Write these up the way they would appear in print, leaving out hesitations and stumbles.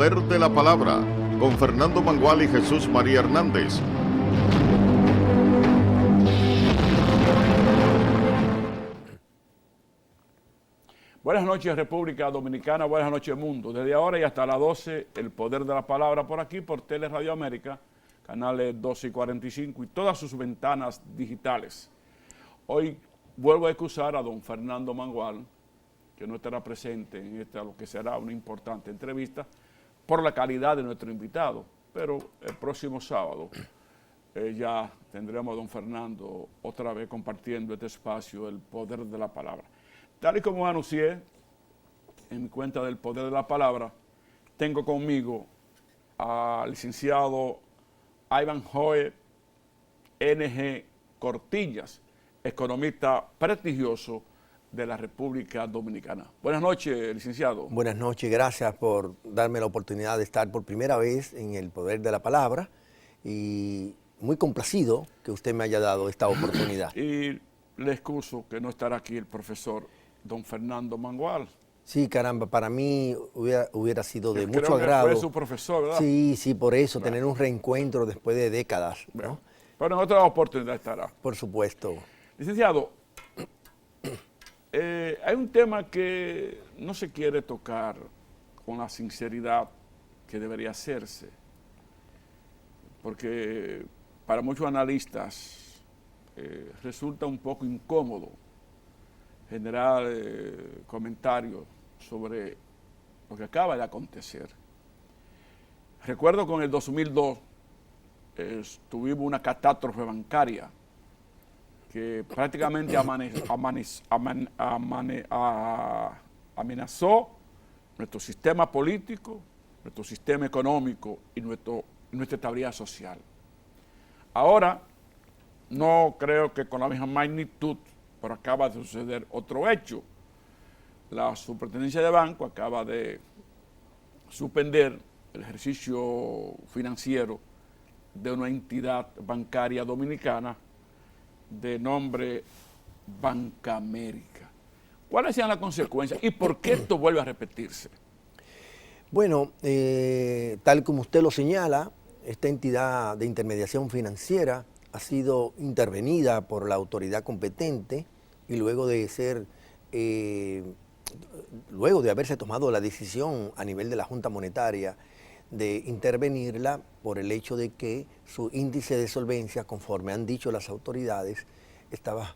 Poder de la Palabra, con Fernando Mangual y Jesús María Hernández. Buenas noches, República Dominicana, buenas noches, mundo. Desde ahora y hasta las 12, el Poder de la Palabra por aquí, por Teleradio América, canales 12 y 45 y todas sus ventanas digitales. Hoy vuelvo a excusar a don Fernando Mangual, que no estará presente en esta, lo que será una importante entrevista, por la calidad de nuestro invitado. Pero el próximo sábado ya tendremos a don Fernando otra vez compartiendo este espacio, el Poder de la Palabra. Tal y como anuncié en mi cuenta del Poder de la Palabra, tengo conmigo al licenciado Ivanhoe N.G. Cortillas, economista prestigioso de la República Dominicana. Buenas noches, licenciado. Buenas noches, gracias por darme la oportunidad de estar por primera vez en el Poder de la Palabra y muy complacido que usted me haya dado esta oportunidad. Y le excuso que no estará aquí el profesor don Fernando Mangual. Sí, caramba, para mí hubiera sido de Creo mucho que agrado. fue su profesor, ¿verdad? Sí, por eso, Bueno. tener un reencuentro después de décadas, ¿no? Bueno, pero en otra oportunidad estará. Por supuesto. Licenciado, hay un tema que no se quiere tocar con la sinceridad que debería hacerse, porque para muchos analistas resulta un poco incómodo generar comentarios sobre lo que acaba de acontecer. Recuerdo que en el 2002 tuvimos una catástrofe bancaria que prácticamente amenazó nuestro sistema político, nuestro sistema económico y nuestra estabilidad social. Ahora, no creo que con la misma magnitud, pero acaba de suceder otro hecho. La Superintendencia de Banco acaba de suspender el ejercicio financiero de una entidad bancaria dominicana de nombre Banca América. ¿Cuáles sean las consecuencias y por qué esto vuelve a repetirse? Bueno, tal como usted lo señala, esta entidad de intermediación financiera ha sido intervenida por la autoridad competente y luego de haberse tomado la decisión a nivel de la Junta Monetaria de intervenirla por el hecho de que su índice de solvencia, conforme han dicho las autoridades, estaba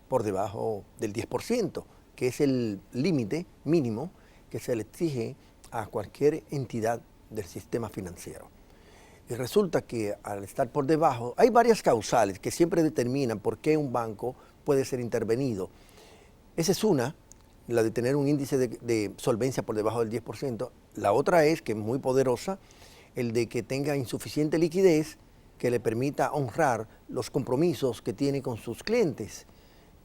por debajo del 10%, que es el límite mínimo que se le exige a cualquier entidad del sistema financiero. Y resulta que al estar por debajo, hay varias causales que siempre determinan por qué un banco puede ser intervenido. Esa es una, la de tener un índice de solvencia por debajo del 10%. La otra es, que es muy poderosa, el de que tenga insuficiente liquidez que le permita honrar los compromisos que tiene con sus clientes.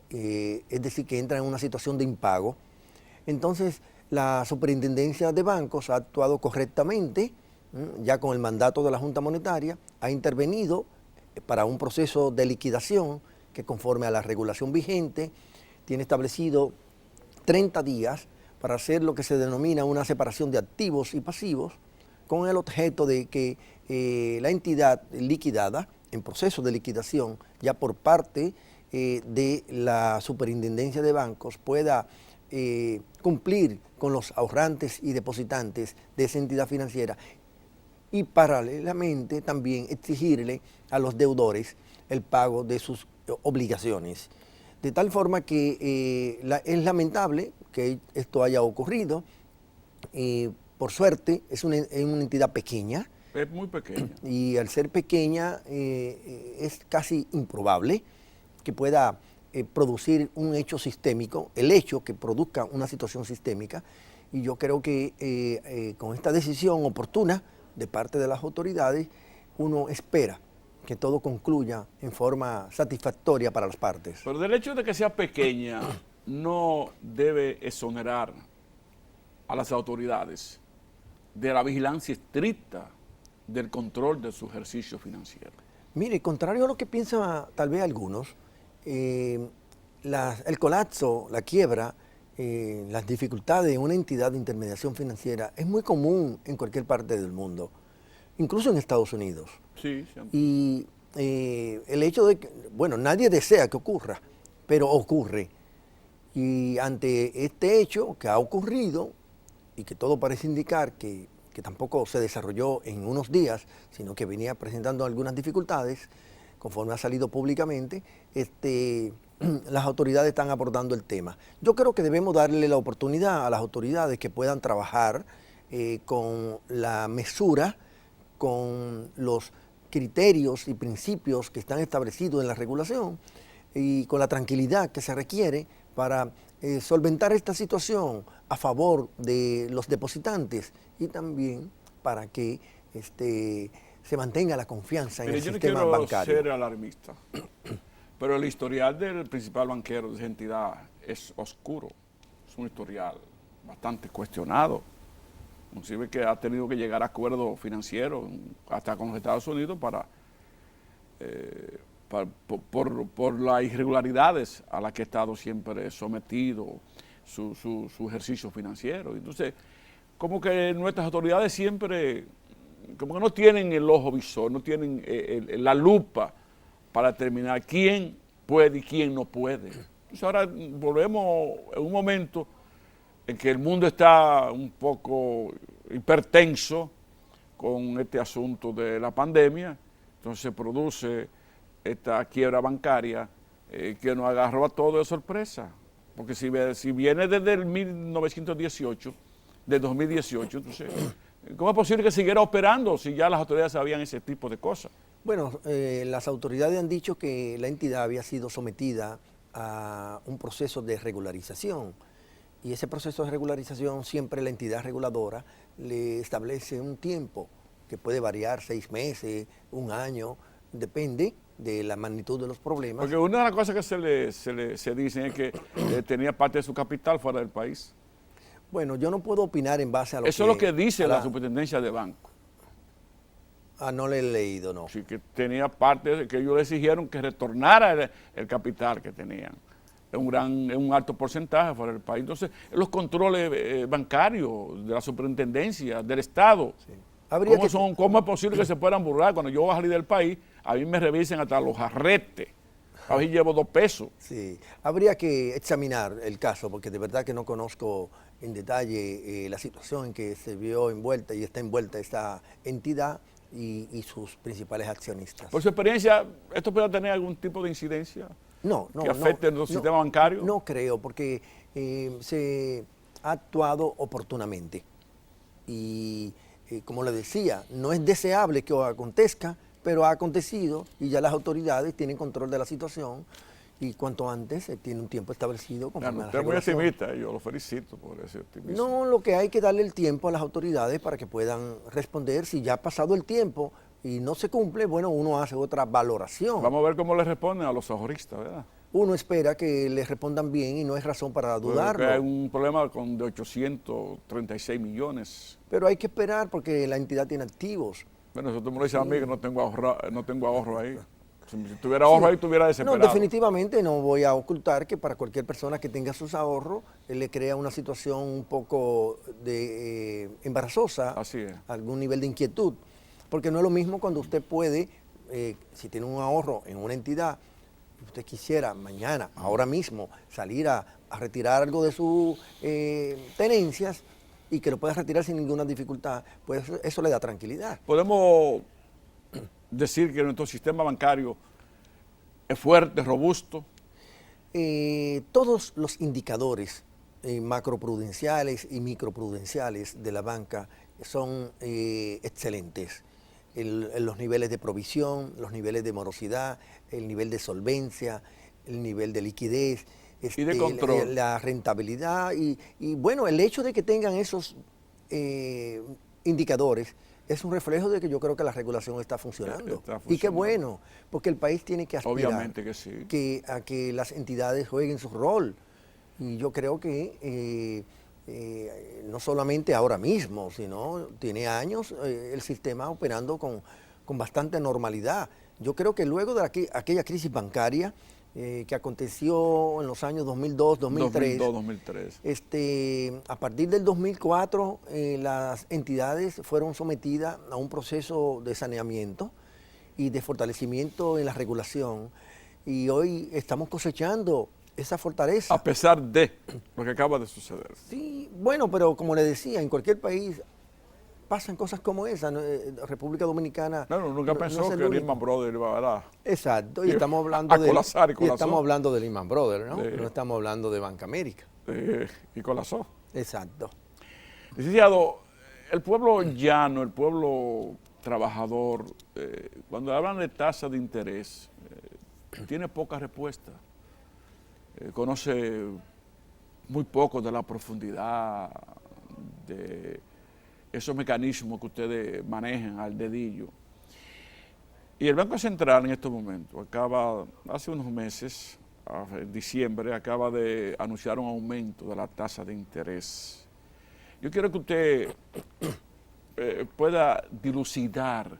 Es decir, que entra en una situación de impago. Entonces, la Superintendencia de Bancos ha actuado correctamente, ya con el mandato de la Junta Monetaria, ha intervenido para un proceso de liquidación que, conforme a la regulación vigente, tiene establecido 30 días para hacer lo que se denomina una separación de activos y pasivos, con el objeto de que la entidad liquidada, en proceso de liquidación, ya por parte de la Superintendencia de Bancos, pueda cumplir con los ahorrantes y depositantes de esa entidad financiera y paralelamente también exigirle a los deudores el pago de sus obligaciones. De tal forma que es lamentable que esto haya ocurrido. Por suerte, es una entidad pequeña. Es muy pequeña. Y al ser pequeña, es casi improbable que pueda producir un hecho sistémico, el hecho que produzca una situación sistémica. Y yo creo que con esta decisión oportuna de parte de las autoridades, uno espera que todo concluya en forma satisfactoria para las partes. Pero del hecho de que sea pequeña, no debe exonerar a las autoridades de la vigilancia estricta del control de su ejercicio financiero. Mire, contrario a lo que piensan tal vez algunos, el colapso, la quiebra, las dificultades de una entidad de intermediación financiera es muy común en cualquier parte del mundo, incluso en Estados Unidos. Sí, siempre. Y el hecho de que, bueno, nadie desea que ocurra, pero ocurre. Y ante este hecho que ha ocurrido y que todo parece indicar que tampoco se desarrolló en unos días, sino que venía presentando algunas dificultades, conforme ha salido públicamente, las autoridades están abordando el tema. Yo creo que debemos darle la oportunidad a las autoridades que puedan trabajar con la mesura, con los criterios y principios que están establecidos en la regulación y con la tranquilidad que se requiere para solventar esta situación a favor de los depositantes y también para que se mantenga la confianza en Mire, el yo no sistema quiero bancario. ser alarmista, pero el historial del principal banquero de esa entidad es oscuro. Es un historial bastante cuestionado. Inclusive que ha tenido que llegar a acuerdos financieros hasta con los Estados Unidos por las irregularidades a las que ha estado siempre sometido su ejercicio financiero. Entonces, como que nuestras autoridades siempre, como que no tienen el ojo visor, no tienen la lupa para determinar quién puede y quién no puede. Entonces ahora volvemos en un momento en que el mundo está un poco hipertenso con este asunto de la pandemia, entonces se produce esta quiebra bancaria que nos agarró a todos de sorpresa, porque si viene desde el 1918, de 2018, entonces, ¿cómo es posible que siguiera operando si ya las autoridades sabían ese tipo de cosas? Bueno, las autoridades han dicho que la entidad había sido sometida a un proceso de regularización y ese proceso de regularización siempre la entidad reguladora le establece un tiempo que puede variar 6 meses, 1 año, depende de la magnitud de los problemas. Porque una de las cosas que se dicen es que tenía parte de su capital fuera del país. Bueno, yo no puedo opinar en base a lo Eso que... es lo que dice la superintendencia de banco. No le he leído, no. Sí, que tenía parte, que ellos le exigieron que retornara el capital que tenían. Un alto porcentaje fuera del país. Entonces, los controles bancarios de la superintendencia, del Estado, Sí. ¿Cómo es posible que se puedan burlar? Cuando yo voy a salir del país, a mí me revisen hasta los jarretes. A ver, llevo 2 pesos. Sí, habría que examinar el caso, porque de verdad que no conozco en detalle la situación en que se vio envuelta y está envuelta esta entidad y sus principales accionistas. Por su experiencia, ¿esto puede tener algún tipo de incidencia No, que afecte nuestro sistema bancario? No creo, porque se ha actuado oportunamente. Y como le decía, no es deseable que acontezca, pero ha acontecido y ya las autoridades tienen control de la situación y cuanto antes tiene un tiempo establecido. Bueno, usted es muy optimista, yo lo felicito por ese optimismo. No, lo que hay que darle el tiempo a las autoridades para que puedan responder. Si ya ha pasado el tiempo y no se cumple, bueno, uno hace otra valoración. Vamos a ver cómo le responden a los ahorristas, ¿verdad? Uno espera que les respondan bien y no es razón para dudarlo. Porque hay un problema de 836 millones. Pero hay que esperar porque la entidad tiene activos. Bueno, eso tú me lo dices a mí que no tengo ahorro ahí. Si tuviera ahorro ahí, estuviera desesperado. No, definitivamente no voy a ocultar que para cualquier persona que tenga sus ahorros, le crea una situación un poco embarazosa, Así es. algún nivel de inquietud. Porque no es lo mismo cuando usted puede, si tiene un ahorro en una entidad, usted quisiera mañana, ahora mismo, salir a retirar algo de sus tenencias y que lo pueda retirar sin ninguna dificultad, pues eso le da tranquilidad. Podemos decir que nuestro sistema bancario es fuerte, robusto. Todos los indicadores macroprudenciales y microprudenciales de la banca son excelentes. Los niveles de provisión, los niveles de morosidad, el nivel de solvencia, el nivel de liquidez, y de control. la rentabilidad y bueno, el hecho de que tengan esos indicadores es un reflejo de que yo creo que la regulación está funcionando. Y qué bueno, porque el país tiene que aspirar Obviamente que sí. a que las entidades jueguen su rol. Y yo creo que no solamente ahora mismo, sino tiene años el sistema operando con bastante normalidad. Yo creo que luego de aquella crisis bancaria, que aconteció en los años 2002, 2003. 2002, 2003. A partir del 2004, las entidades fueron sometidas a un proceso de saneamiento y de fortalecimiento en la regulación. Y hoy estamos cosechando esa fortaleza. A pesar de lo que acaba de suceder. Sí, bueno, pero como le decía, en cualquier país pasan cosas como esa. República Dominicana. No, nunca pensó es el que único. Lehman Brothers iba a... Exacto, y estamos hablando a colapsar, y y colapsó. estamos hablando de Lehman Brothers, ¿no? Sí. No estamos hablando de Banca América. y colapsó. Exacto. Licenciado, el pueblo llano, el pueblo trabajador, cuando hablan de tasa de interés, tiene poca respuesta. Conoce muy poco de la profundidad de esos mecanismos que ustedes manejan al dedillo. Y el Banco Central en estos momentos hace unos meses, en diciembre, acaba de anunciar un aumento de la tasa de interés. Yo quiero que usted pueda dilucidar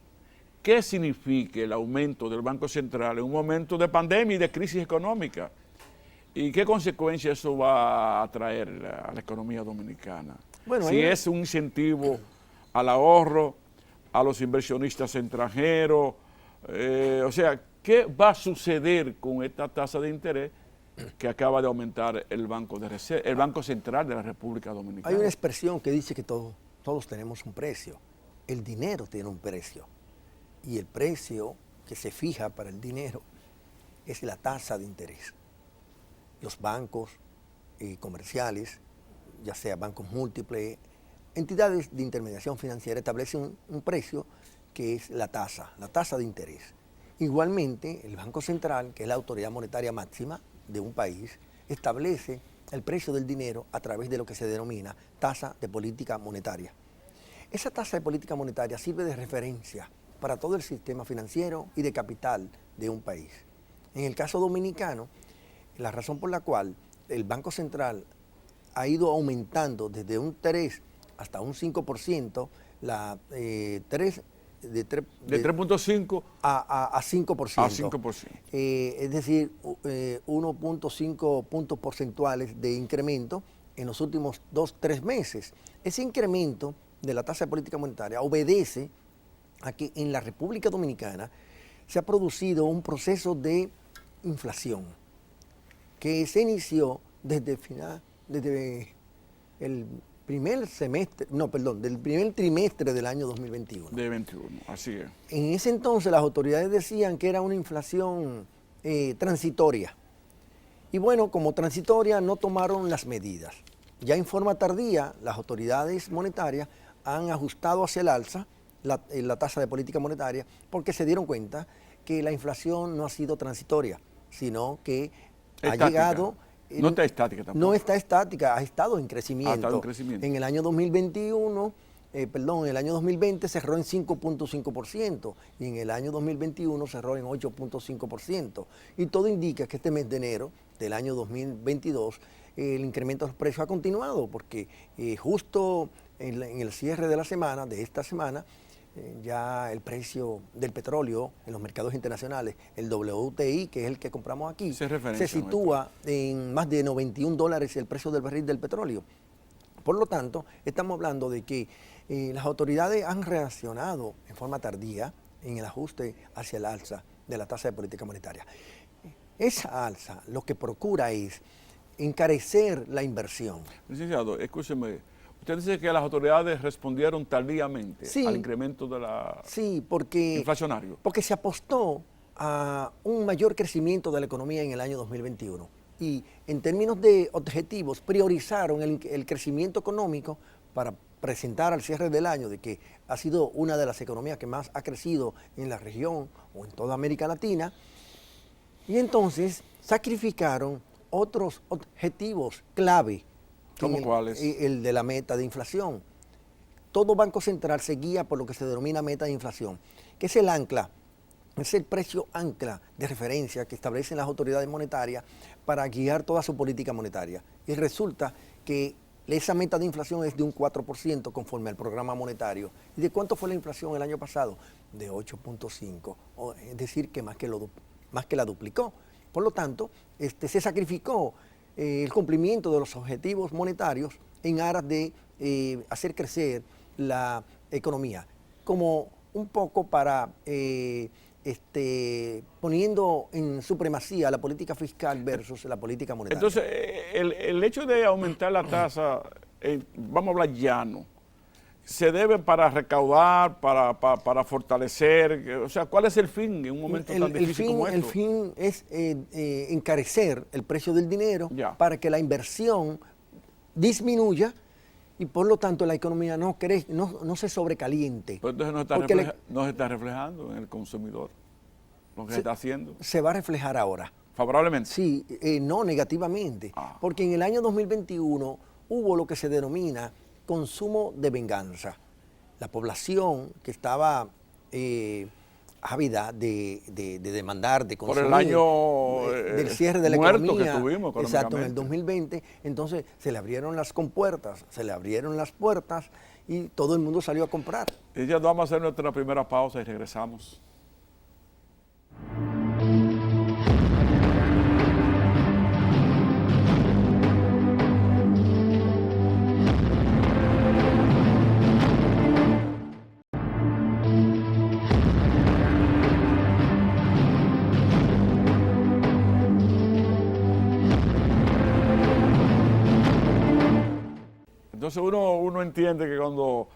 qué significa el aumento del Banco Central en un momento de pandemia y de crisis económica y qué consecuencias eso va a traer a la economía dominicana. Bueno, si es un incentivo al ahorro, a los inversionistas extranjeros, o sea, ¿qué va a suceder con esta tasa de interés que acaba de aumentar el Banco Central de la República Dominicana? Hay una expresión que dice que todos tenemos un precio. El dinero tiene un precio. Y el precio que se fija para el dinero es la tasa de interés. Los bancos comerciales, ya sea bancos múltiples, entidades de intermediación financiera establecen un precio que es la tasa de interés. Igualmente, el Banco Central, que es la autoridad monetaria máxima de un país, establece el precio del dinero a través de lo que se denomina tasa de política monetaria. Esa tasa de política monetaria sirve de referencia para todo el sistema financiero y de capital de un país. En el caso dominicano, la razón por la cual el Banco Central ha ido aumentando desde un 3 hasta un 5%, de 3.5 a 5%. a 5%. Es decir, 1.5 puntos porcentuales de incremento en los últimos 2-3 meses. Ese incremento de la tasa de política monetaria obedece a que en la República Dominicana se ha producido un proceso de inflación que se inició desde el del primer trimestre del año 2021. De 21, así es. En ese entonces las autoridades decían que era una inflación transitoria. Y bueno, como transitoria no tomaron las medidas. Ya en forma tardía, las autoridades monetarias han ajustado hacia el alza la tasa de política monetaria porque se dieron cuenta que la inflación no ha sido transitoria, sino que ha llegado... No está estática tampoco. No está estática, ha estado en crecimiento. Ha estado en crecimiento. En el año 2020 cerró en 5.5% y en el año 2021 cerró en 8.5%. Y todo indica que este mes de enero del año 2022 el incremento de los precios ha continuado porque justo en el cierre de la semana, de esta semana, ya el precio del petróleo en los mercados internacionales, el WTI, que es el que compramos aquí, se sitúa en más de $91 el precio del barril del petróleo. Por lo tanto, estamos hablando de que las autoridades han reaccionado en forma tardía en el ajuste hacia el alza de la tasa de política monetaria. Esa alza lo que procura es encarecer la inversión. Licenciado, escúcheme. Usted dice que las autoridades respondieron tardíamente al incremento de la inflacionario. Porque se apostó a un mayor crecimiento de la economía en el año 2021. Y en términos de objetivos, priorizaron el crecimiento económico para presentar al cierre del año de que ha sido una de las economías que más ha crecido en la región o en toda América Latina. Y entonces sacrificaron otros objetivos clave. ¿Cómo cuáles? El de la meta de inflación. Todo Banco Central se guía por lo que se denomina meta de inflación, que es el ancla, es el precio ancla de referencia que establecen las autoridades monetarias para guiar toda su política monetaria. Y resulta que esa meta de inflación es de un 4% conforme al programa monetario. ¿Y de cuánto fue la inflación el año pasado? De 8.5%, es decir, que más que la duplicó. Por lo tanto, se sacrificó el cumplimiento de los objetivos monetarios en aras de hacer crecer la economía, como un poco para poniendo en supremacía la política fiscal versus la política monetaria. Entonces, el hecho de aumentar la tasa, vamos a hablar llano, ¿se debe para recaudar, para fortalecer? O sea, ¿cuál es el fin en un momento tan difícil como esto? El fin es encarecer el precio del dinero para que la inversión disminuya y por lo tanto la economía no se sobrecaliente. Pero entonces no se está reflejando en el consumidor lo que se está haciendo. Se va a reflejar ahora. ¿Favorablemente? Sí, no negativamente, porque en el año 2021 hubo lo que se denomina consumo de venganza. La población que estaba ávida de demandar, de consumir, por el año del cierre de la muerto economía, que tuvimos exacto, en el 2020, entonces se le abrieron las compuertas, se le abrieron las puertas y todo el mundo salió a comprar. Y ya vamos a hacer nuestra primera pausa y regresamos. Entonces uno entiende que cuando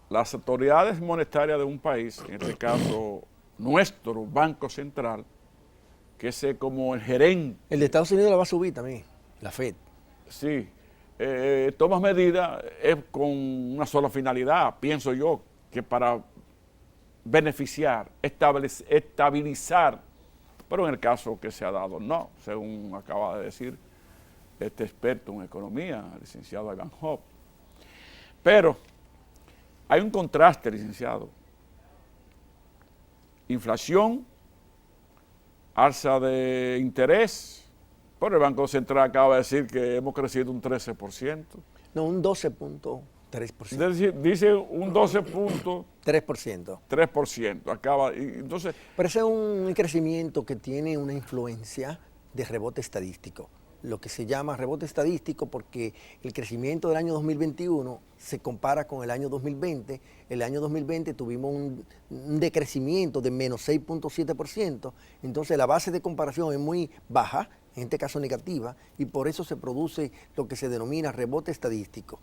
las autoridades monetarias de un país, en este caso nuestro Banco Central, que es como el gerente. El de Estados Unidos la va a subir también, la FED. Sí, toma medidas es con una sola finalidad, pienso yo, que para beneficiar, estabilizar, pero en el caso que se ha dado, no, según acaba de decir este experto en economía, el licenciado Ivan Hoppe. Pero hay un contraste, licenciado. Inflación, alza de interés, pero el Banco Central acaba de decir que hemos crecido un 13%. No, un 12.3%. Dice un 12.3%. 3%. Acaba, entonces, pero ese es un crecimiento que tiene una influencia de rebote estadístico. Lo que se llama rebote estadístico porque el crecimiento del año 2021 se compara con el año 2020. El año 2020 tuvimos un decrecimiento de menos 6.7%, entonces la base de comparación es muy baja, en este caso negativa, y por eso se produce lo que se denomina rebote estadístico.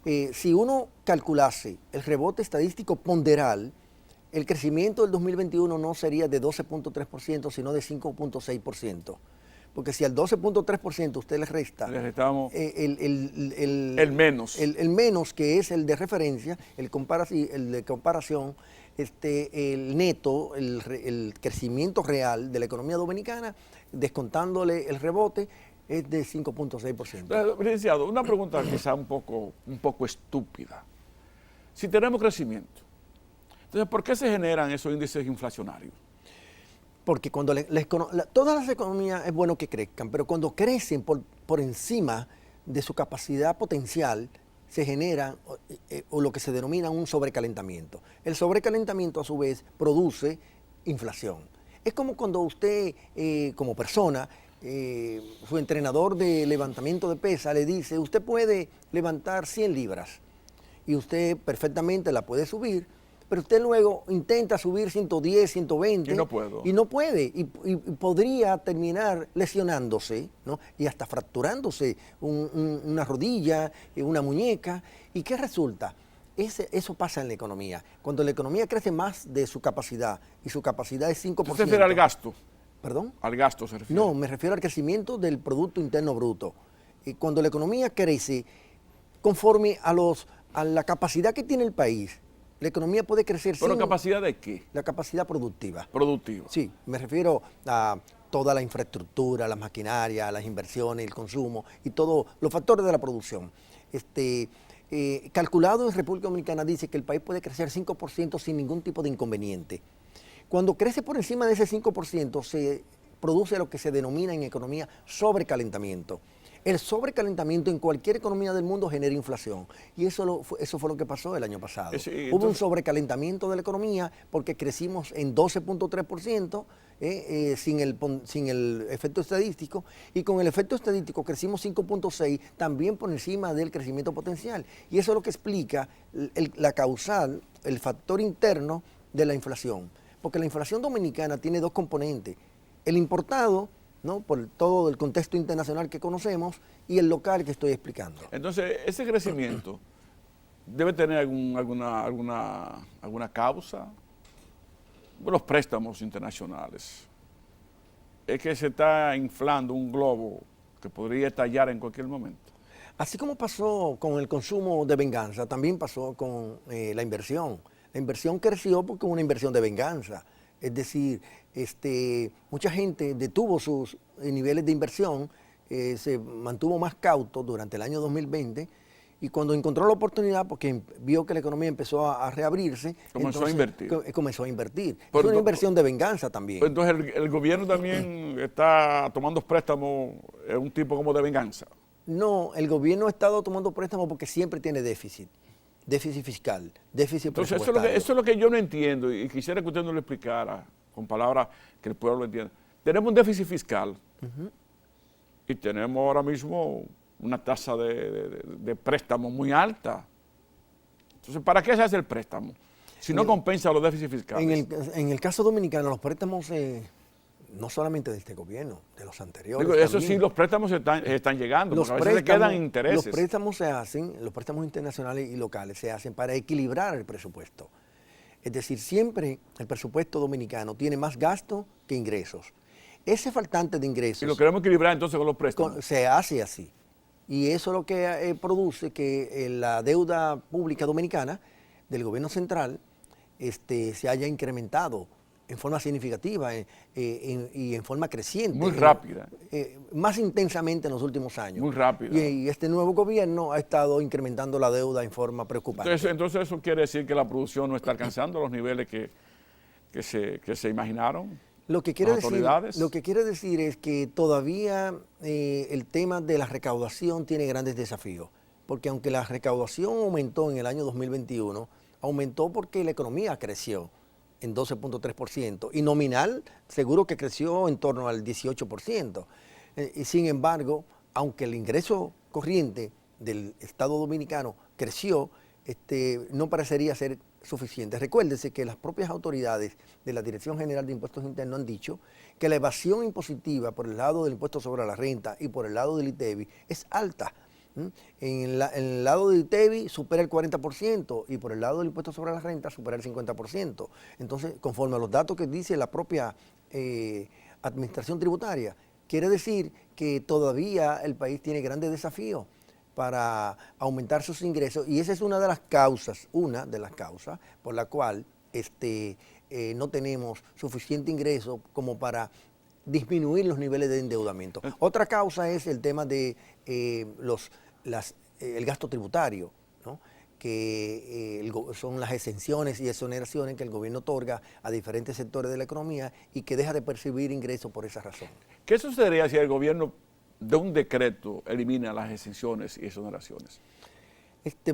Si uno calculase el rebote estadístico ponderal, el crecimiento del 2021 no sería de 12.3%, sino de 5.6%. Porque si al 12.3% usted le resta el menos. El menos, que es el de referencia, el de comparación, el neto, el crecimiento real de la economía dominicana, descontándole el rebote, es de 5.6%. Licenciado, una pregunta quizá un poco estúpida. Si tenemos crecimiento, entonces, ¿por qué se generan esos índices inflacionarios? Porque cuando todas las economías es bueno que crezcan, pero cuando crecen por encima de su capacidad potencial, se genera o lo que se denomina un sobrecalentamiento. El sobrecalentamiento a su vez produce inflación. Es como cuando usted, como persona, su entrenador de levantamiento de pesa le dice, usted puede levantar 100 libras y usted perfectamente la puede subir, pero usted luego intenta subir 110, 120 y no puedo. Y no puede, y podría terminar lesionándose, ¿no? Y hasta fracturándose una rodilla, una muñeca. ¿Y qué resulta? Eso pasa en la economía. Cuando la economía crece más de su capacidad, y su capacidad es 5%. ¿Usted se refiere al gasto? ¿Perdón? ¿Al gasto se refiere? No, me refiero al crecimiento del Producto Interno Bruto. Cuando la economía crece conforme a la capacidad que tiene el país, la economía puede crecer. ¿Pero capacidad de qué? La capacidad productiva. Productiva. Sí, me refiero a toda la infraestructura, las maquinarias, las inversiones, el consumo y todos los factores de la producción. Calculado en República Dominicana dice que el país puede crecer 5% sin ningún tipo de inconveniente. Cuando crece por encima de ese 5% se produce lo que se denomina en economía sobrecalentamiento. El sobrecalentamiento en cualquier economía del mundo genera inflación. Y eso fue lo que pasó el año pasado. Hubo un sobrecalentamiento de la economía porque crecimos en 12.3%. Sin el efecto estadístico, y con el efecto estadístico crecimos 5.6, también por encima del crecimiento potencial. Y eso es lo que explica la causal, el factor interno de la inflación. Porque la inflación dominicana tiene dos componentes: el importado, ¿no?, por todo el contexto internacional que conocemos, y el local que estoy explicando. Entonces, ese crecimiento debe tener alguna causa. Los préstamos internacionales. Es que se está inflando un globo que podría estallar en cualquier momento. Así como pasó con el consumo de venganza, también pasó con la inversión. La inversión creció porque hubo una inversión de venganza. Es decir, mucha gente detuvo sus niveles de inversión, se mantuvo más cauto durante el año 2020, y cuando encontró la oportunidad, porque vio que la economía empezó a reabrirse, comenzó a invertir. Comenzó a invertir. Es una inversión de venganza también. Entonces el gobierno también está tomando préstamos, un tipo como de venganza. No, el gobierno ha estado tomando préstamos porque siempre tiene déficit fiscal, déficit Entonces presupuestario. eso es lo que yo no entiendo, y quisiera que usted nos lo explicara con palabras que el pueblo entienda. Tenemos un déficit fiscal y tenemos ahora mismo una tasa de préstamo muy alta. Entonces, ¿para qué se hace el préstamo si no compensa los déficits fiscales? En el caso dominicano, los préstamos, no solamente de este gobierno, de los anteriores. Digo, eso sí, los préstamos están llegando, porque a veces se quedan intereses. Los préstamos se hacen, los préstamos internacionales y locales se hacen para equilibrar el presupuesto. Es decir, siempre el presupuesto dominicano tiene más gastos que ingresos. Ese faltante de ingresos... Y lo queremos equilibrar entonces con los préstamos. Se hace así. Y eso es lo que produce que la deuda pública dominicana del gobierno central se haya incrementado en forma significativa y en forma creciente. Muy rápida. Más intensamente en los últimos años. Muy rápida. Y este nuevo gobierno ha estado incrementando la deuda en forma preocupante. Entonces eso quiere decir que la producción no está alcanzando los niveles que se imaginaron. Lo que quiere decir es que todavía el tema de la recaudación tiene grandes desafíos, porque aunque la recaudación aumentó en el año 2021, aumentó porque la economía creció en 12.3%, y nominal seguro que creció en torno al 18%. Y sin embargo, aunque el ingreso corriente del Estado dominicano creció, no parecería ser suficiente. Recuérdese que las propias autoridades de la Dirección General de Impuestos Internos han dicho que la evasión impositiva por el lado del impuesto sobre la renta y por el lado del ITEVI es alta. En el lado del ITEVI supera el 40% y por el lado del impuesto sobre la renta supera el 50%. Entonces, conforme a los datos que dice la propia administración tributaria, quiere decir que todavía el país tiene grandes desafíos para aumentar sus ingresos, y esa es una de las causas por la cual no tenemos suficiente ingreso como para disminuir los niveles de endeudamiento. Otra causa es el tema de el gasto tributario, ¿no?, que son las exenciones y exoneraciones que el gobierno otorga a diferentes sectores de la economía y que deja de percibir ingresos por esa razón. ¿Qué sucedería si el gobierno de un decreto elimina las exenciones y exoneraciones?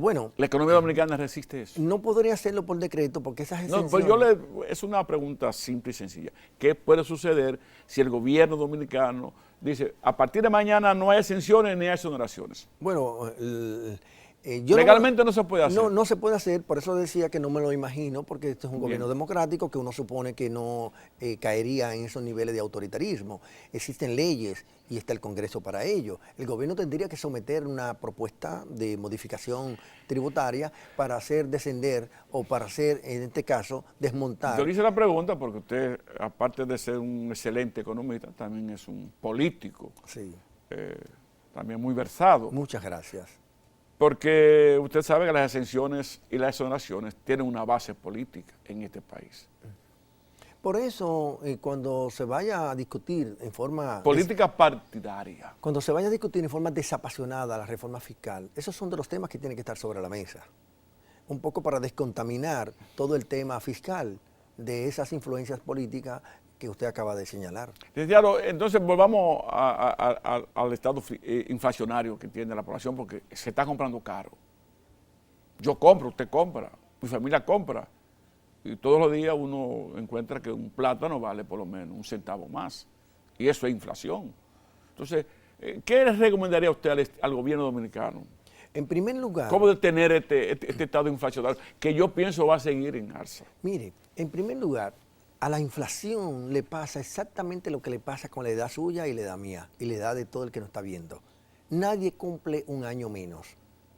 Bueno, ¿La economía dominicana resiste eso? No podría hacerlo por decreto porque esas exenciones... No, pues es una pregunta simple y sencilla. ¿Qué puede suceder si el gobierno dominicano dice, a partir de mañana no hay exenciones ni hay exoneraciones? Bueno, legalmente no se puede hacer. No se puede hacer, por eso decía que no me lo imagino, porque este es un gobierno democrático que uno supone que no caería en esos niveles de autoritarismo. Existen leyes y está el Congreso para ello. El gobierno tendría que someter una propuesta de modificación tributaria para hacer descender o para hacer, en este caso, desmontar. Yo le hice la pregunta porque usted, aparte de ser un excelente economista, también es un político. Sí. También muy versado. Muchas gracias. Porque usted sabe que las exenciones y las exoneraciones tienen una base política en este país. Por eso, cuando se vaya a discutir en forma... Política partidaria. Cuando se vaya a discutir en forma desapasionada la reforma fiscal, esos son de los temas que tienen que estar sobre la mesa. Un poco para descontaminar todo el tema fiscal de esas influencias políticas que usted acaba de señalar. Licenciado, entonces volvamos al estado inflacionario que tiene la población, porque se está comprando caro. Yo compro, usted compra, mi familia compra, y todos los días uno encuentra que un plátano vale por lo menos un centavo más, y eso es inflación. Entonces, ¿qué le recomendaría usted al gobierno dominicano? En primer lugar, ¿Cómo detener este estado inflacionario que yo pienso va a seguir en alza? mire, en primer lugar, a la inflación le pasa exactamente lo que le pasa con la edad suya y la edad mía y la edad de todo el que nos está viendo. Nadie cumple un año menos,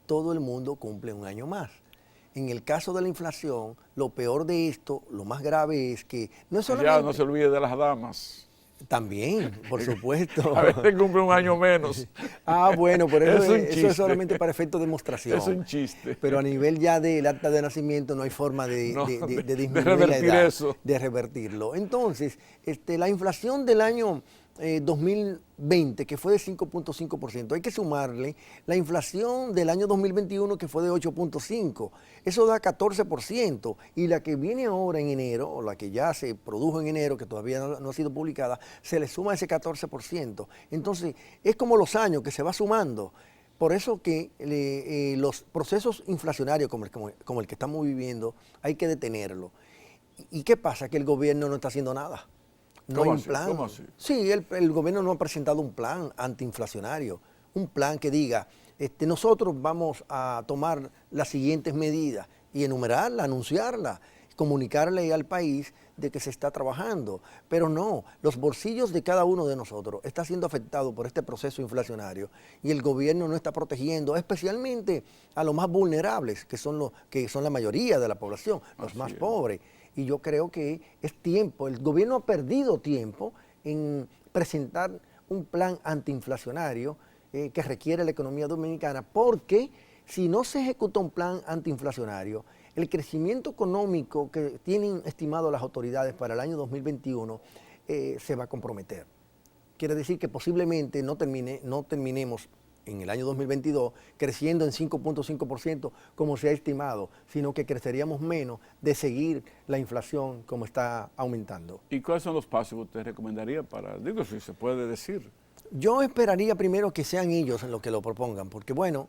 todo el mundo cumple un año más. En el caso de la inflación, lo peor de esto, lo más grave es que no es solamente... Ya no se olvide de las damas. También, por supuesto. A veces cumple un año menos. Bueno, pero eso un es chiste. solamente para efecto de demostración. Es un chiste. Pero a nivel ya del acta de nacimiento no hay forma de No, disminuir de la revertir edad, eso. de revertirlo. Entonces, la inflación del año 2020, que fue de 5.5%, hay que sumarle la inflación del año 2021, que fue de 8.5%. Eso da 14%. Y la que viene ahora en enero, o la que ya se produjo en enero, que todavía no ha sido publicada, se le suma ese 14%. Entonces, es como los años que se va sumando. Por eso que los procesos inflacionarios como el que estamos viviendo, hay que detenerlo. ¿Y qué pasa? Que el gobierno no está haciendo nada. No hay un plan. ¿Cómo así? Sí, el gobierno no ha presentado un plan antiinflacionario, un plan que diga, nosotros vamos a tomar las siguientes medidas y enumerarla, anunciarla, comunicarle al país de que se está trabajando. Pero no, los bolsillos de cada uno de nosotros están siendo afectados por este proceso inflacionario y el gobierno no está protegiendo, especialmente a los más vulnerables, que son la mayoría de la población, los más pobres. Y yo creo que es tiempo, el gobierno ha perdido tiempo en presentar un plan antiinflacionario que requiere la economía dominicana, porque si no se ejecuta un plan antiinflacionario, el crecimiento económico que tienen estimado las autoridades para el año 2021 se va a comprometer. Quiere decir que posiblemente no terminemos en el año 2022 creciendo en 5.5% como se ha estimado, sino que creceríamos menos de seguir la inflación como está aumentando. ¿Y cuáles son los pasos que usted recomendaría para, digo, si se puede decir? Yo esperaría primero que sean ellos los que lo propongan, porque bueno,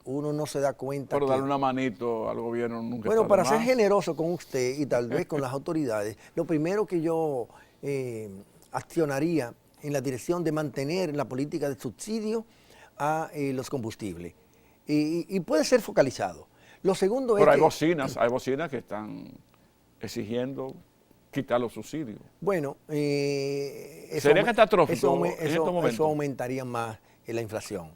uno no se da cuenta. Pero darle una manito al gobierno nunca Bueno, está de para ser más. generoso con usted y tal vez con las autoridades, lo primero que yo accionaría en la dirección de mantener la política de subsidio a los combustibles. Y puede ser focalizado. Lo segundo Pero es hay bocinas que están exigiendo quitar los subsidios. bueno, ¿Sería catastrófico en estos momentos? eso aumentaría más la inflación,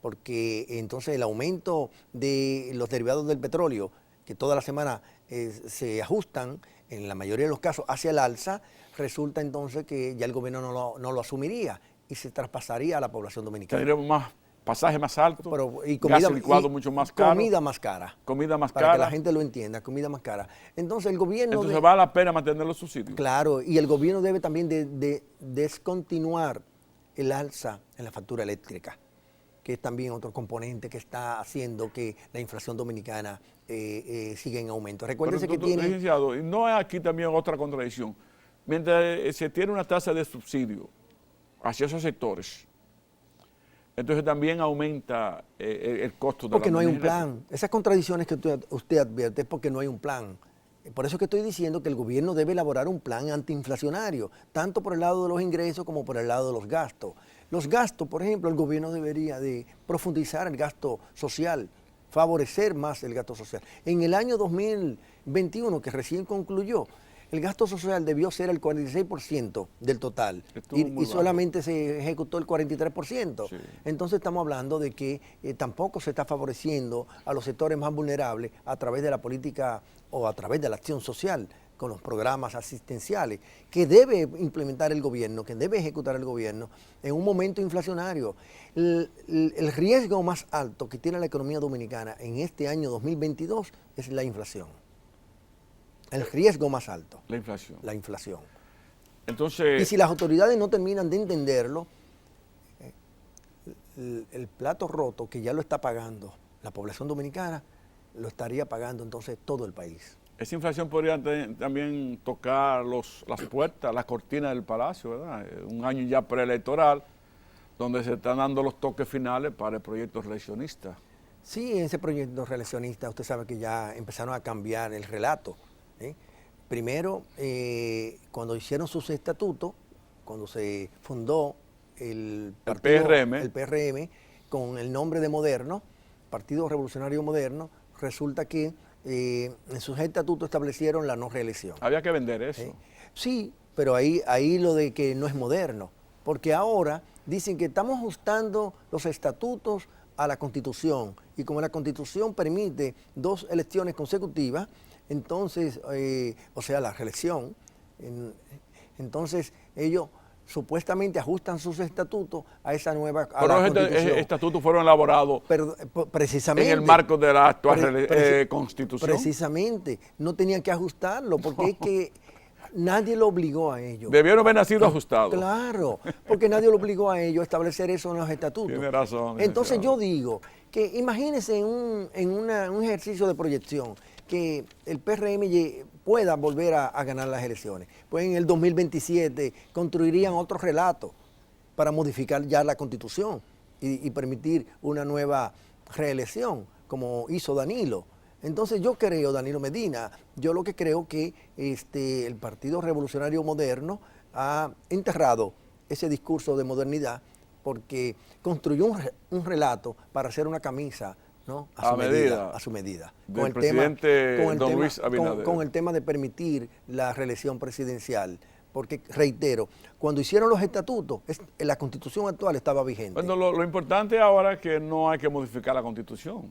porque entonces el aumento de los derivados del petróleo, que toda la semana se ajustan, en la mayoría de los casos, hacia el alza, resulta entonces que ya el gobierno no lo asumiría y se traspasaría a la población dominicana. Tendríamos más pasajes más altos, Y gas licuado mucho más caro. Comida más cara. Comida más para cara. que la gente lo entienda, comida más cara. Entonces el gobierno... Entonces vale la pena mantener los subsidios. Claro, y el gobierno debe también de descontinuar el alza en la factura eléctrica, que es también otro componente que está haciendo que la inflación dominicana siga en aumento. Recuérdense que tiene... Licenciado, y no hay aquí también otra contradicción. Mientras se tiene una tasa de subsidio hacia esos sectores, entonces también aumenta el costo de Porque la no hay un energía. plan. Esas contradicciones que usted advierte es porque no hay un plan. Por eso es que estoy diciendo que el gobierno debe elaborar un plan antiinflacionario, tanto por el lado de los ingresos como por el lado de los gastos. Los gastos, por ejemplo, el gobierno debería de profundizar el gasto social, favorecer más el gasto social. En el año 2021, que recién concluyó, el gasto social debió ser el 46% del total y solamente se ejecutó el 43%. Sí. Entonces estamos hablando de que tampoco se está favoreciendo a los sectores más vulnerables a través de la política o a través de la acción social con los programas asistenciales que debe implementar el gobierno, que debe ejecutar el gobierno en un momento inflacionario. El riesgo más alto que tiene la economía dominicana en este año 2022 es la inflación. El riesgo más alto. La inflación. La inflación. Entonces, Y si las autoridades no terminan de entenderlo, el plato roto que ya lo está pagando la población dominicana, lo estaría pagando entonces todo el país. Esa inflación podría también tocar las puertas, las cortinas del Palacio, ¿verdad? Un año ya preelectoral, donde se están dando los toques finales para el proyecto reeleccionista. Sí, en ese proyecto reeleccionista usted sabe que ya empezaron a cambiar el relato. Primero, cuando hicieron sus estatutos, cuando se fundó el PRM, con el nombre de Moderno, Partido Revolucionario Moderno, resulta que en sus estatutos establecieron la no reelección. Había que vender eso. Sí, pero ahí lo de que no es moderno, porque ahora dicen que estamos ajustando los estatutos a la Constitución, y como la Constitución permite 2 elecciones consecutivas, entonces, o sea, la reelección, entonces ellos supuestamente ajustan sus estatutos a esa nueva Pero los estatutos fueron elaborados precisamente en el marco de la actual Constitución. Precisamente, no tenían que ajustarlo, porque es que nadie lo obligó a ello. Debieron haber nacido ajustados. Claro, porque nadie lo obligó a ello a establecer eso en los estatutos. Tiene razón. Entonces yo digo que imagínense en un ejercicio de proyección que el PRM pueda volver a ganar las elecciones. Pues en el 2027 construirían otro relato para modificar ya la Constitución y permitir una nueva reelección, como hizo Danilo. Entonces yo creo, Danilo Medina, yo lo que creo que el Partido Revolucionario Moderno ha enterrado ese discurso de modernidad porque construyó un relato para hacer una camisa, ¿no? a su medida. Del presidente don Luis Abinader. Con el tema de permitir la reelección presidencial. Porque, reitero, cuando hicieron los estatutos, la Constitución actual estaba vigente. Bueno, lo importante ahora es que no hay que modificar la Constitución,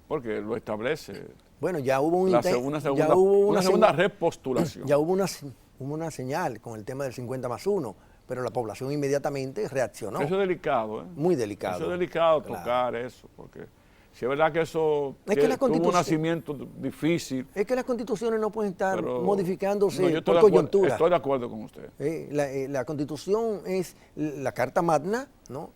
porque lo establece. Bueno, ya hubo una segunda repostulación. Ya hubo una señal con el tema del 50+1, pero la población inmediatamente reaccionó. Eso es delicado, ¿eh? Muy delicado. Eso es delicado tocar eso, porque si es verdad que eso tuvo un nacimiento difícil. Es que las constituciones no pueden estar modificándose por coyuntura. coyuntura. Estoy de acuerdo con usted. La constitución es la Carta Magna, ¿no?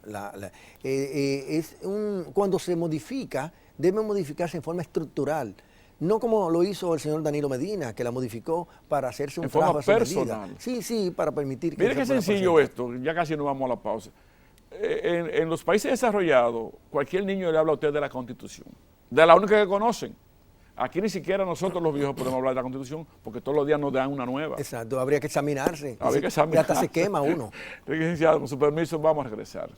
Cuando se modifica, debe modificarse en forma estructural. No como lo hizo el señor Danilo Medina, que la modificó para hacerse un trabajo a su personal. medida. Sí, para permitir que... Mire qué sencillo esto, ya casi nos vamos a la pausa. En los países desarrollados, cualquier niño le habla a usted de la Constitución, de la única que conocen. Aquí ni siquiera nosotros los viejos podemos hablar de la Constitución, porque todos los días nos dan una nueva. Exacto, habría que examinarse. Habría que examinarse. Y hasta se quema uno. Licenciado, con su permiso, vamos a regresar.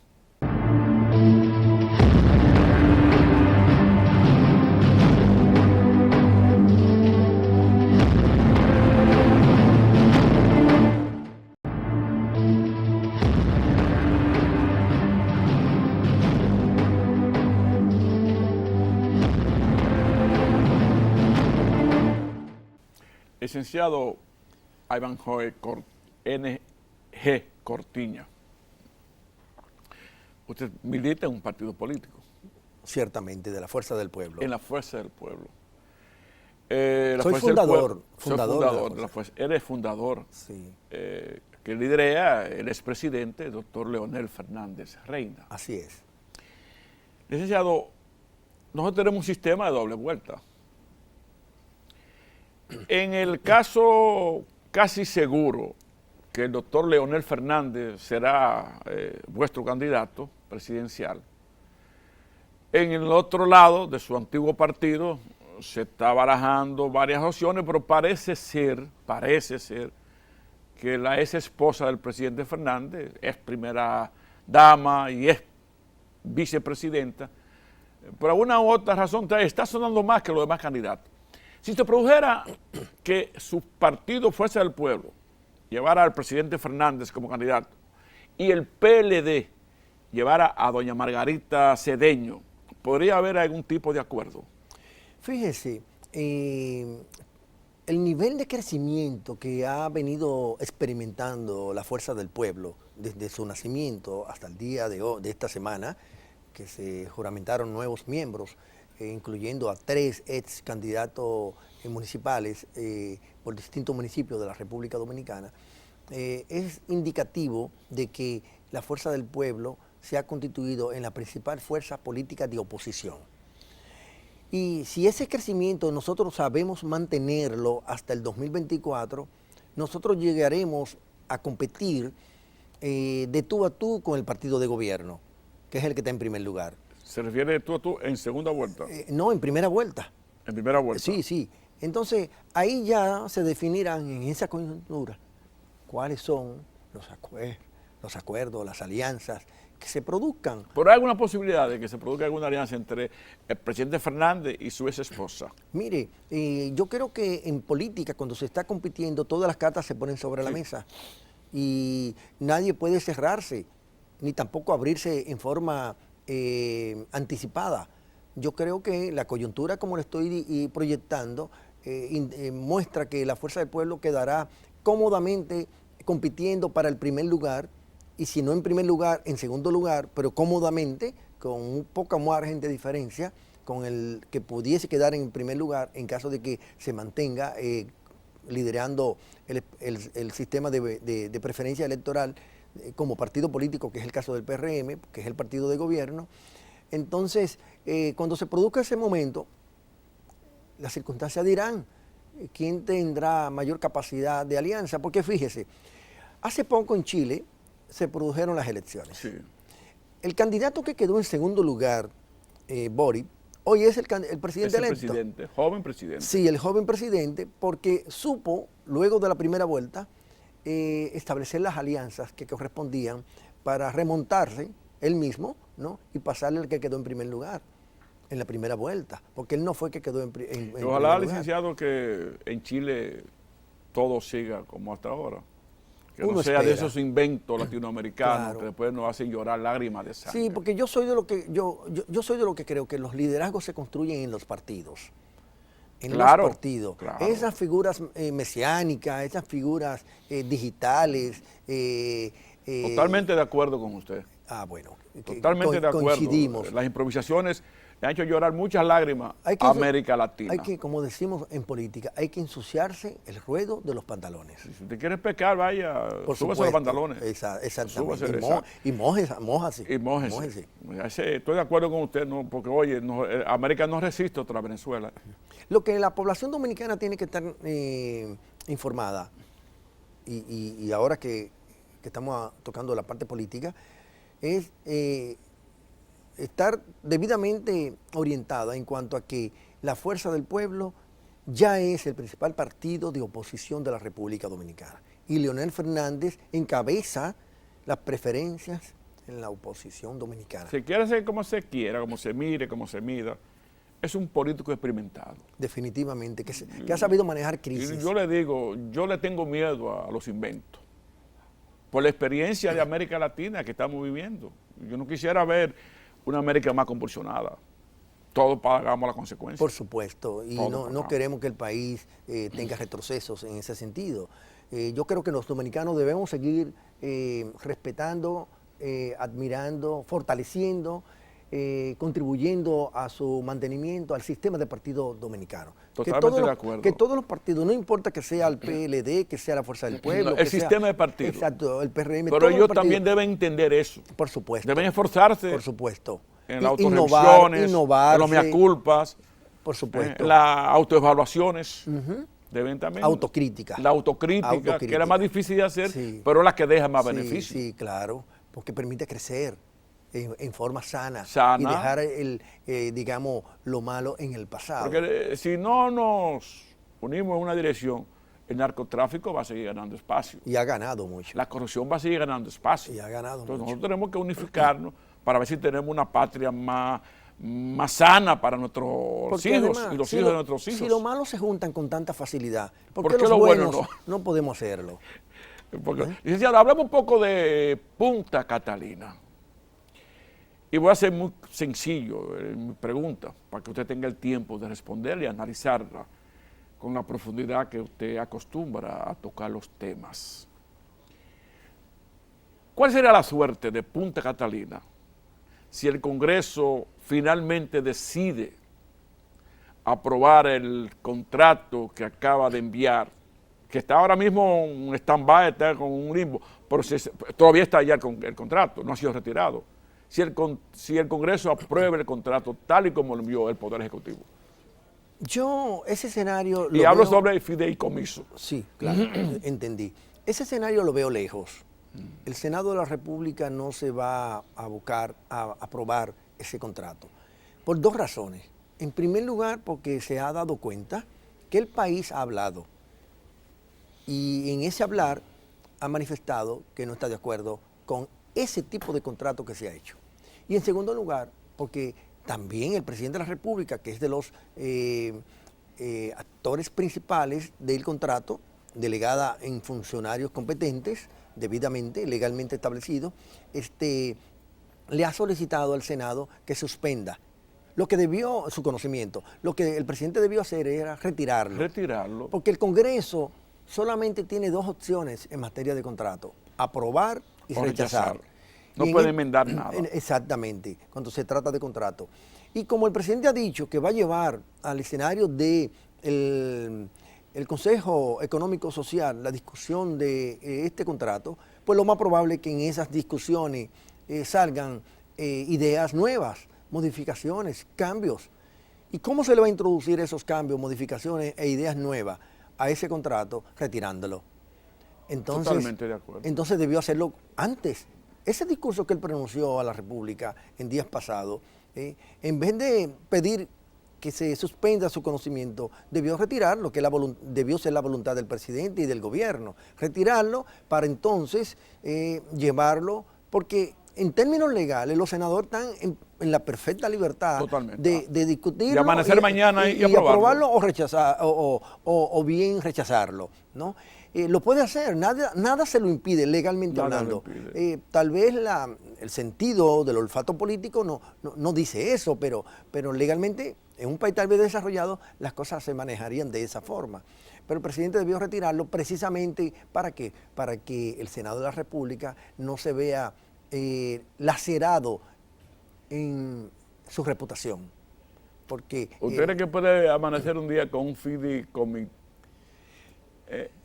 Licenciado Ivanhoe N.G. Cortiña, usted milita en un partido político. Ciertamente, de la Fuerza del Pueblo. En la Fuerza del Pueblo. Soy fundador de la Fuerza. Eres fundador. Sí. Que lidera el expresidente, el doctor Leonel Fernández Reina. Así es. Licenciado, nosotros tenemos un sistema de doble vuelta. En el caso casi seguro que el doctor Leonel Fernández será vuestro candidato presidencial, en el otro lado de su antiguo partido se está barajando varias opciones, pero parece ser que la ex esposa del presidente Fernández es primera dama y es vicepresidenta, por alguna u otra razón está sonando más que los demás candidatos. Si se produjera que su partido Fuerza del Pueblo llevara al presidente Fernández como candidato y el PLD llevara a doña Margarita Cedeño, ¿podría haber algún tipo de acuerdo? Fíjese, el nivel de crecimiento que ha venido experimentando la Fuerza del Pueblo desde su nacimiento hasta el día de esta semana, que se juramentaron nuevos miembros, incluyendo a 3 ex candidatos municipales por distintos municipios de la República Dominicana, es indicativo de que la Fuerza del Pueblo se ha constituido en la principal fuerza política de oposición. Y si ese crecimiento nosotros sabemos mantenerlo hasta el 2024, nosotros llegaremos a competir de tú a tú con el partido de gobierno, que es el que está en primer lugar. ¿Se refiere de tú a tú en segunda vuelta? No, en primera vuelta. En primera vuelta. Sí, sí. Entonces, ahí ya se definirán en esa coyuntura cuáles son los acuerdos, las alianzas que se produzcan. ¿Pero hay alguna posibilidad de que se produzca alguna alianza entre el presidente Fernández y su ex esposa? Mire, yo creo que en política, cuando se está compitiendo, todas las cartas se ponen sobre la mesa y nadie puede cerrarse, ni tampoco abrirse en forma anticipada. Yo creo que la coyuntura, como lo estoy proyectando, muestra que la Fuerza del Pueblo quedará cómodamente compitiendo para el primer lugar, y si no en primer lugar, en segundo lugar, pero cómodamente, con un poco margen de diferencia, con el que pudiese quedar en primer lugar en caso de que se mantenga liderando el sistema de preferencia electoral como partido político, que es el caso del PRM, que es el partido de gobierno. Entonces, cuando se produzca ese momento, las circunstancias dirán quién tendrá mayor capacidad de alianza, porque fíjese, hace poco en Chile se produjeron las elecciones. Sí. El candidato que quedó en segundo lugar, Boric, hoy es el presidente Es el electo. presidente, joven presidente. Sí, el joven presidente, porque supo, luego de la primera vuelta, establecer las alianzas que correspondían para remontarse él mismo, ¿no? Y pasarle al que quedó en primer lugar en la primera vuelta, porque él no fue el que quedó en primer Ojalá, lugar. licenciado, que en Chile todo siga como hasta ahora. Que Uno no sea de espera. esos inventos latinoamericanos Claro. que después nos hacen llorar lágrimas de sangre. Sí, porque yo soy de lo que yo soy de lo que creo que los liderazgos se construyen en los partidos. En Claro, los partidos. claro. Esas figuras mesiánicas, esas figuras digitales. Totalmente de acuerdo con usted. Bueno. Totalmente de acuerdo. Coincidimos. Las improvisaciones le han hecho llorar muchas lágrimas a América Latina. Hay que, como decimos en política, hay que ensuciarse el ruedo de los pantalones. Si usted quiere pecar, vaya, Por súbase supuesto. los pantalones. Exactamente. Súbase, Y mójese. Y mójese. Estoy de acuerdo con usted, ¿no? Porque oye, América no resiste otra Venezuela. Lo que la población dominicana tiene que estar informada, y ahora que estamos tocando la parte política, es estar debidamente orientada en cuanto a que la Fuerza del Pueblo ya es el principal partido de oposición de la República Dominicana. Y Leonel Fernández encabeza las preferencias en la oposición dominicana. Se quiere hacer como se quiera, como se mire, como se mida. Es un político experimentado. Definitivamente, que ha sabido manejar crisis. Y yo le digo, yo le tengo miedo a los inventos. Por la experiencia de América Latina que estamos viviendo. Yo no quisiera ver una América más convulsionada. Todos pagamos las consecuencias. Por supuesto, y Todos no pagamos. queremos que el país tenga retrocesos en ese sentido. Yo creo que los dominicanos debemos seguir respetando, admirando, fortaleciendo, contribuyendo a su mantenimiento, al sistema de partido dominicano. Totalmente de acuerdo. Que todos los partidos, no importa que sea el PLD, que sea la Fuerza del Pueblo. El sistema de partidos. Exacto, el PRM. Pero todos los ellos partidos. también deben entender eso. Por supuesto. Deben esforzarse Por supuesto. en las Innovar, autorrevisiones, en innovarse, los mea culpas, por supuesto. en las autoevaluaciones. Deben también. Autocrítica. La autocrítica, que era más difícil de hacer, Sí. pero la que deja más Sí, beneficio. Sí, claro, porque permite crecer en forma sana, Sana. y dejar digamos, lo malo en el pasado. Porque si no nos unimos en una dirección, el narcotráfico va a seguir ganando espacio. Y ha ganado mucho. La corrupción va a seguir ganando espacio. Y ha ganado Entonces mucho. nosotros tenemos que unificarnos para ver si tenemos una patria más sana para nuestros Porque hijos además, y los si hijos lo- de nuestros hijos. Si los malos se juntan con tanta facilidad, ¿por ¿Por qué qué los lo bueno buenos no podemos hacerlo? Porque, licenciado, hablamos un poco de Punta Catalina. Y voy a ser muy sencillo en mi pregunta, para que usted tenga el tiempo de responderla y analizarla con la profundidad que usted acostumbra a tocar los temas. ¿Cuál sería la suerte de Punta Catalina si el Congreso finalmente decide aprobar el contrato que acaba de enviar, que está ahora mismo en stand-by, está con un limbo, pero todavía está allá el contrato, no ha sido retirado? Si el Congreso aprueba el contrato tal y como lo envió el Poder Ejecutivo. Ese escenario Y lo hablo veo- sobre el fideicomiso. Sí, claro, entendí. Ese escenario lo veo lejos. El Senado de la República no se va a abocar a aprobar ese contrato, por dos razones. En primer lugar, porque se ha dado cuenta que el país ha hablado y en ese hablar ha manifestado que no está de acuerdo con ese tipo de contrato que se ha hecho. Y en segundo lugar, porque también el presidente de la República, que es de los actores principales del contrato, delegada en funcionarios competentes, debidamente, legalmente establecidos, le ha solicitado al Senado que suspenda lo que debió, su conocimiento, lo que el presidente debió hacer era retirarlo. Retirarlo. Porque el Congreso solamente tiene dos opciones en materia de contrato, aprobar y O rechazar. rechazar. No Y puede enmendar nada. Exactamente, cuando se trata de contrato. Y como el presidente ha dicho que va a llevar al escenario de el Consejo Económico Social la discusión de este contrato, pues lo más probable es que en esas discusiones salgan ideas nuevas, modificaciones, cambios. ¿Y cómo se le va a introducir esos cambios, modificaciones e ideas nuevas a ese contrato? Retirándolo. Entonces, Totalmente de acuerdo. Entonces debió hacerlo antes. Ese discurso que él pronunció a la República en días pasados, en vez de pedir que se suspenda su conocimiento, debió retirarlo, que debió ser la voluntad del presidente y del gobierno. Retirarlo para entonces llevarlo, porque en términos legales los senadores están en la perfecta libertad de discutirlo. De amanecer mañana y aprobarlo o rechazar, o bien rechazarlo, ¿no? Lo puede hacer, nada se lo impide legalmente hablando. Tal vez el sentido del olfato político no dice eso, pero legalmente en un país tal vez desarrollado las cosas se manejarían de esa forma. Pero el presidente debió retirarlo precisamente ¿para qué? Para que el Senado de la República no se vea lacerado en su reputación. Porque ¿Usted cree que puede amanecer un día con un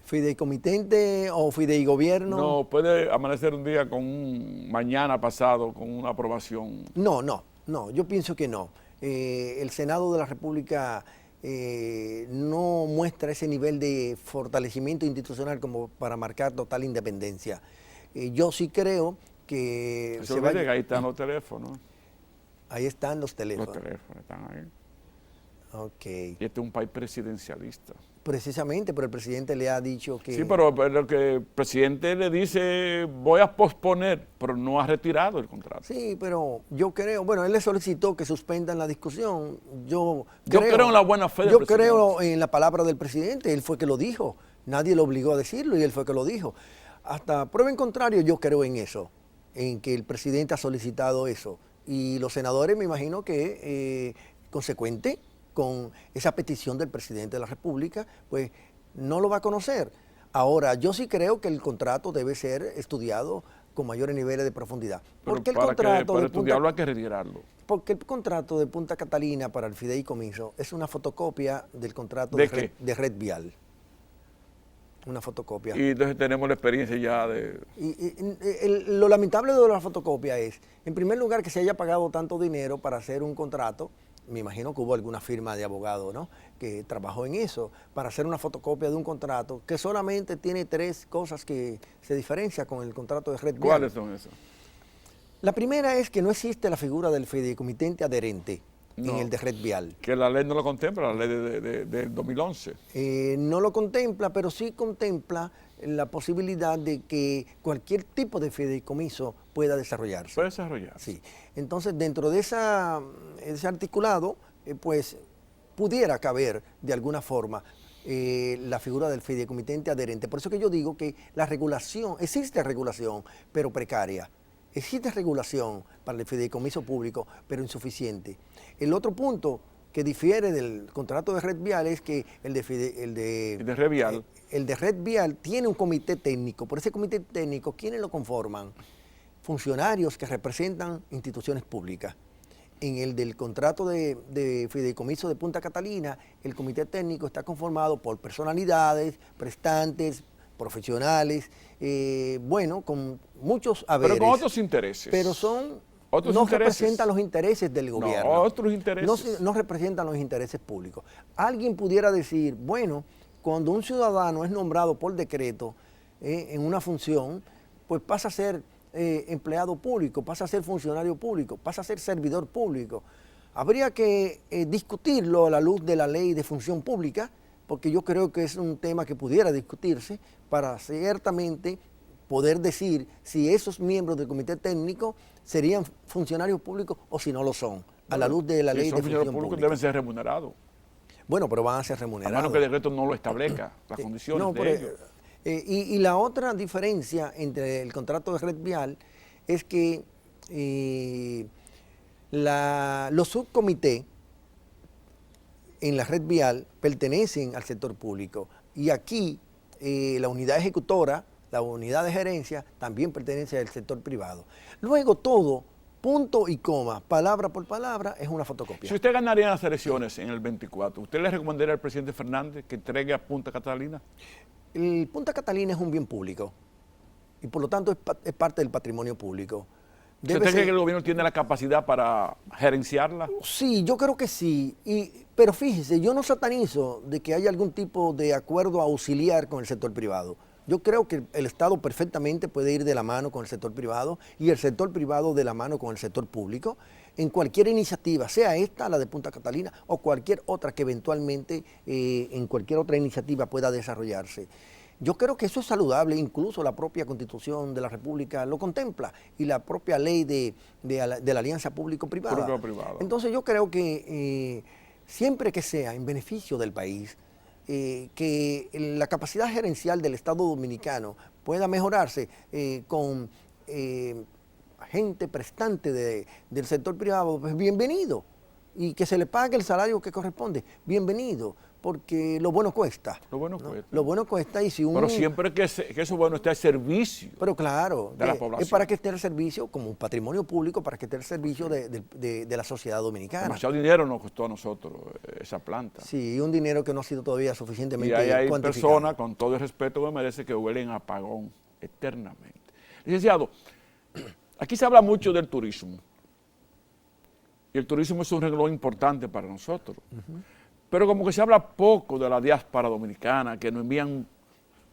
fideicomitente o fideigobierno? No, puede amanecer un día con un mañana pasado, con una aprobación. No, yo pienso que no. El Senado de la República no muestra ese nivel de fortalecimiento institucional como para marcar total independencia. Yo sí creo que Se olvide que ahí están los teléfonos. Ahí están los teléfonos. Los teléfonos están ahí. Ok. Y este es un país presidencialista. Precisamente, pero el presidente le ha dicho que... Sí, pero lo que el presidente le dice, voy a posponer, pero no ha retirado el contrato. Sí, pero yo creo, bueno, él le solicitó que suspendan la discusión. Yo creo en la buena fe del Yo presidente. creo en la palabra del presidente, él fue que lo dijo. Nadie lo obligó a decirlo y él fue que lo dijo. Hasta prueba en contrario, yo creo en eso, en que el presidente ha solicitado eso. Y los senadores, me imagino que consecuente con esa petición del presidente de la República, pues no lo va a conocer. Ahora, yo sí creo que el contrato debe ser estudiado con mayores niveles de profundidad. Porque para estudiarlo hay que retirarlo. Porque el contrato de Punta Catalina para el fideicomiso es una fotocopia del contrato ¿De de Red Vial. Una fotocopia. Y entonces tenemos la experiencia ya de... Lo lamentable de la fotocopia es, en primer lugar, que se haya pagado tanto dinero para hacer un contrato. Me imagino que hubo alguna firma de abogado, ¿no?, que trabajó en eso, para hacer una fotocopia de un contrato que solamente tiene 3 cosas que se diferencian con el contrato de Red Vial. ¿Cuáles son esas? La primera es que no existe la figura del fideicomitente adherente en el de Red Vial. Que la ley no lo contempla, la ley del 2011. No lo contempla, pero sí contempla la posibilidad de que cualquier tipo de fideicomiso pueda desarrollarse. Puede desarrollarse. Sí. Entonces, dentro de ese articulado, pues pudiera caber de alguna forma la figura del fideicomitente adherente. Por eso que yo digo que la regulación, existe regulación, pero precaria. Existe regulación para el fideicomiso público, pero insuficiente. El otro punto que difiere del contrato de Red Vial es que el de Red Vial. El de Red Vial tiene un comité técnico. Por ese comité técnico, ¿quiénes lo conforman? Funcionarios que representan instituciones públicas. En el del contrato de fideicomiso de Punta Catalina, el comité técnico está conformado por personalidades, prestantes, profesionales, bueno, con muchos haberes. Pero con otros intereses. Pero son Otros no intereses. representan los intereses del gobierno. No, otros intereses. No representan los intereses públicos. Alguien pudiera decir, bueno, cuando un ciudadano es nombrado por decreto en una función, pues pasa a ser empleado público, pasa a ser funcionario público, pasa a ser servidor público. Habría que discutirlo a la luz de la ley de función pública, porque yo creo que es un tema que pudiera discutirse para ciertamente poder decir si esos miembros del comité técnico serían funcionarios públicos o si no lo son, a la luz de la ley de función funcionarios públicos pública. deben ser remunerados. Bueno, pero van a ser A remunerados. menos que el decreto no lo establezca, las condiciones No, de ellos. y la otra diferencia entre el contrato de red vial es que los subcomités en la red vial pertenecen al sector público y aquí la unidad ejecutora, la unidad de gerencia también pertenece al sector privado. Luego todo, punto y coma, palabra por palabra, es una fotocopia. Si usted ganaría las elecciones en el 24, ¿usted le recomendaría al presidente Fernández que entregue a Punta Catalina? El Punta Catalina es un bien público y por lo tanto es parte del patrimonio público. ¿Usted cree que el gobierno tiene la capacidad para gerenciarla? Sí, yo creo que sí. Pero fíjese, yo no satanizo de que haya algún tipo de acuerdo auxiliar con el sector privado. Yo creo que el Estado perfectamente puede ir de la mano con el sector privado y el sector privado de la mano con el sector público en cualquier iniciativa, sea esta, la de Punta Catalina, o cualquier otra que eventualmente en cualquier otra iniciativa pueda desarrollarse. Yo creo que eso es saludable, incluso la propia Constitución de la República lo contempla y la propia ley de la alianza público-privada. Público-privado. Entonces yo creo que siempre que sea en beneficio del país, que la capacidad gerencial del Estado Dominicano pueda mejorarse con gente prestante del sector privado, pues bienvenido. Y que se le pague el salario que corresponde, bienvenido, porque lo bueno cuesta. Lo bueno ¿no? cuesta. Lo bueno cuesta y si uno... Pero siempre que eso bueno esté al servicio. Pero claro, de la población. es para que esté al servicio, como un patrimonio público, para que esté al servicio de la sociedad dominicana. Demasiado dinero nos costó a nosotros esa planta. Sí, un dinero que no ha sido todavía suficientemente Y hay cuantificado. personas, con todo el respeto que merece, que huelen a apagón eternamente. Licenciado, aquí se habla mucho del turismo. Y el turismo es un renglón importante para nosotros. Pero como que se habla poco de la diáspora dominicana, que nos envían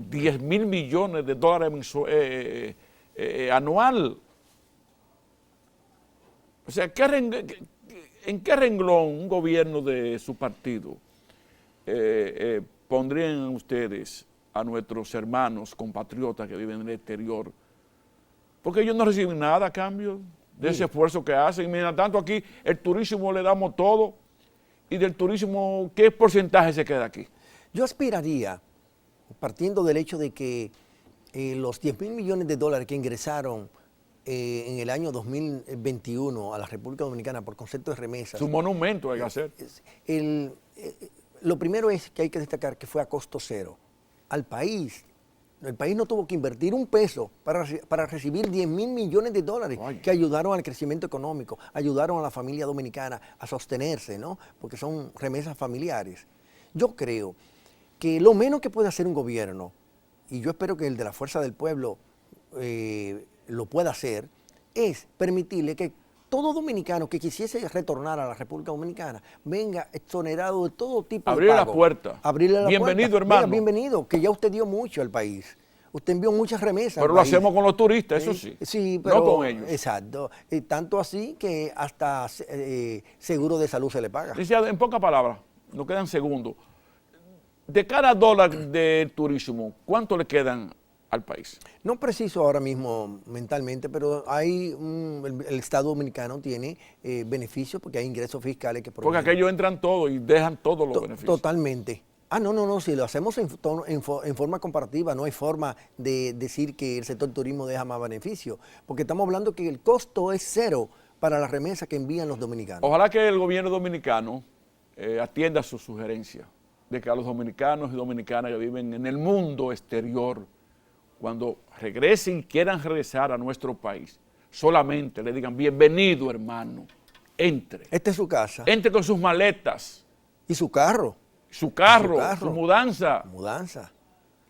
10.000 millones de dólares anual. O sea, ¿en qué renglón un gobierno de su partido pondrían ustedes a nuestros hermanos compatriotas que viven en el exterior? Porque ellos no reciben nada a cambio de ese esfuerzo que hacen. Mientras tanto, aquí el turismo le damos todo. Y del turismo, ¿qué porcentaje se queda aquí? Yo aspiraría, partiendo del hecho de que los 10.000 millones de dólares que ingresaron en el año 2021 a la República Dominicana por concepto de remesas. Es un monumento hay que hacer. Lo primero es que hay que destacar que fue a costo cero. Al país, el país no tuvo que invertir un peso para recibir 10.000 millones de dólares que ayudaron al crecimiento económico, ayudaron a la familia dominicana a sostenerse, ¿no? Porque son remesas familiares. Yo creo que lo menos que puede hacer un gobierno, y yo espero que el de la Fuerza del Pueblo lo pueda hacer, es permitirle que todo dominicano que quisiese retornar a la República Dominicana venga exonerado de todo tipo de Abrirle la pago. puerta. Abrirle la Bienvenido, puerta. hermano. Venga, bienvenido, que ya usted dio mucho al país. Usted envió muchas remesas. Pero lo hacemos con los turistas, eso sí. Sí, pero, no con ellos. Exacto. Tanto así que hasta seguro de salud se le paga. Licenciado, en pocas palabras, nos quedan segundos. De cada dólar de turismo, ¿cuánto le quedan al país? No preciso ahora mismo mentalmente, pero hay el Estado Dominicano tiene beneficios porque hay ingresos fiscales que Porque aquellos entran todos y dejan todos los beneficios. Totalmente. No, si lo hacemos en forma comparativa, no hay forma de decir que el sector turismo deja más beneficio, porque estamos hablando que el costo es cero para las remesas que envían los dominicanos. Ojalá que el gobierno dominicano atienda su sugerencia de que a los dominicanos y dominicanas que viven en el mundo exterior, cuando regresen y quieran regresar a nuestro país, solamente le digan, bienvenido hermano, entre. Esta es su casa. Entre con sus maletas. Y su carro. Su carro, su mudanza.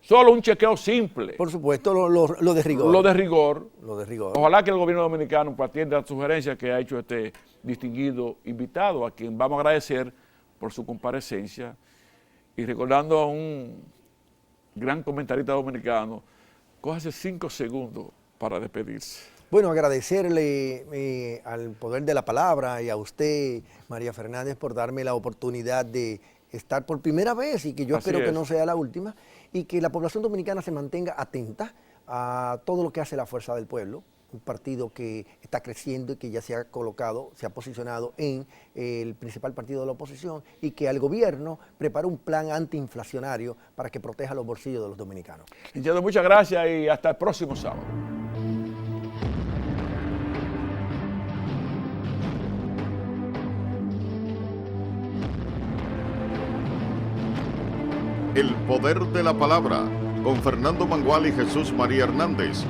Solo un chequeo simple. Por supuesto, lo de rigor. Lo de rigor. Lo de rigor. Ojalá que el gobierno dominicano pues, atienda las sugerencias que ha hecho este distinguido invitado, a quien vamos a agradecer por su comparecencia. Y recordando a un gran comentarista dominicano, cójase 5 segundos para despedirse. Bueno, agradecerle al Poder de la Palabra y a usted, María Fernández, por darme la oportunidad de estar por primera vez y que yo espero que no sea la última, y que la población dominicana se mantenga atenta a todo lo que hace la Fuerza del Pueblo, un partido que está creciendo y que ya se ha colocado, se ha posicionado en el principal partido de la oposición, y que al gobierno prepara un plan antiinflacionario para que proteja los bolsillos de los dominicanos. Licenciado, muchas gracias y hasta el próximo sábado. El poder de la palabra, con Fernando Mangual y Jesús María Hernández,